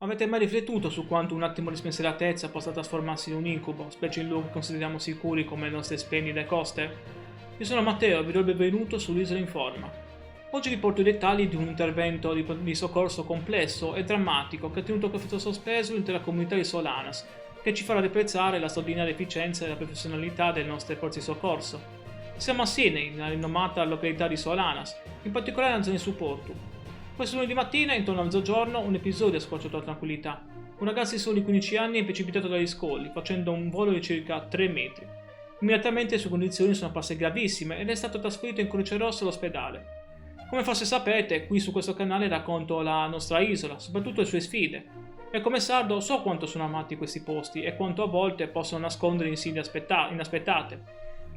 Avete mai riflettuto su quanto un attimo di spensieratezza possa trasformarsi in un incubo, specie in luoghi che consideriamo sicuri come le nostre splendide coste? Io sono Matteo e vi do il benvenuto sull'Isola in Forma. Oggi vi porto i dettagli di un intervento di soccorso complesso e drammatico che ha tenuto conflitto sospeso l'intera comunità di Solanas, che ci farà apprezzare la straordinaria efficienza e la professionalità delle nostre forze di soccorso. Siamo a Sydney, nella rinomata località di Solanas, in particolare nella zona di supporto. Questo lunedì mattina, intorno a mezzogiorno, un episodio ha squarciato la tranquillità. Un ragazzo di soli 15 anni è precipitato dagli scogli, facendo un volo di circa 3 metri. Immediatamente le sue condizioni sono apparse gravissime ed è stato trasferito in Croce Rossa all'ospedale. Come forse sapete, qui su questo canale racconto la nostra isola, soprattutto le sue sfide. E come sardo so quanto sono amati questi posti e quanto a volte possono nascondere insidie inaspettate.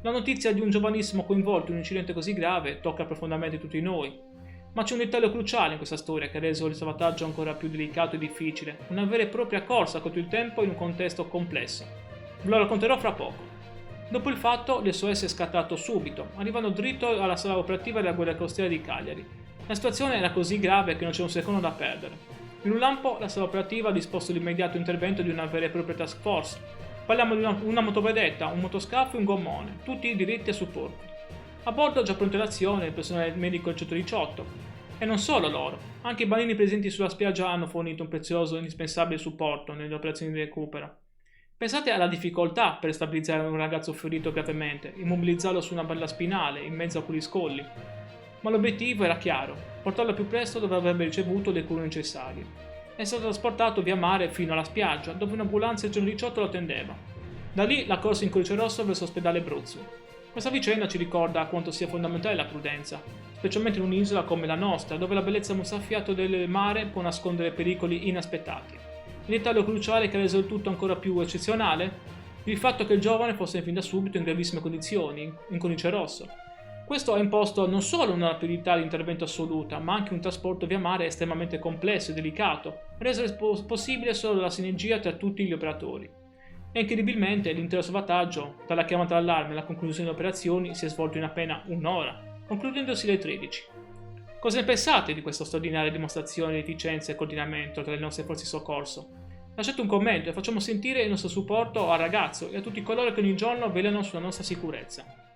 La notizia di un giovanissimo coinvolto in un incidente così grave tocca profondamente tutti noi. Ma c'è un dettaglio cruciale in questa storia che ha reso il salvataggio ancora più delicato e difficile, una vera e propria corsa contro il tempo in un contesto complesso. Ve lo racconterò fra poco. Dopo il fatto, l'SOS è scattato subito, arrivando dritto alla sala operativa della Guardia Costiera di Cagliari. La situazione era così grave che non c'è un secondo da perdere. In un lampo, la sala operativa ha disposto l'immediato intervento di una vera e propria task force. Parliamo di una motovedetta, un motoscafo e un gommone, tutti diritti a supporto. A bordo, già pronto all'azione, il personale medico del 118. E non solo loro, anche i bambini presenti sulla spiaggia hanno fornito un prezioso e indispensabile supporto nelle operazioni di recupero. Pensate alla difficoltà per stabilizzare un ragazzo ferito gravemente, immobilizzarlo su una balla spinale, in mezzo a quegli scogli. Ma l'obiettivo era chiaro, portarlo più presto dove avrebbe ricevuto le cure necessarie. È stato trasportato via mare fino alla spiaggia, dove un'ambulanza del 118 lo attendeva. Da lì la corsa in Croce Rossa verso l'ospedale Abruzzo. Questa vicenda ci ricorda quanto sia fondamentale la prudenza, specialmente in un'isola come la nostra, dove la bellezza mozzafiato del mare può nascondere pericoli inaspettati. Il dettaglio cruciale che ha reso il tutto ancora più eccezionale? Il fatto che il giovane fosse fin da subito in gravissime condizioni, in codice rosso. Questo ha imposto non solo una rapidità di intervento assoluta, ma anche un trasporto via mare estremamente complesso e delicato, reso possibile solo dalla sinergia tra tutti gli operatori. E incredibilmente l'intero salvataggio, dalla chiamata d'allarme alla conclusione delle operazioni, si è svolto in appena un'ora, concludendosi alle 13. Cosa ne pensate di questa straordinaria dimostrazione di efficienza e coordinamento tra le nostre forze di soccorso? Lasciate un commento e facciamo sentire il nostro supporto al ragazzo e a tutti coloro che ogni giorno velano sulla nostra sicurezza.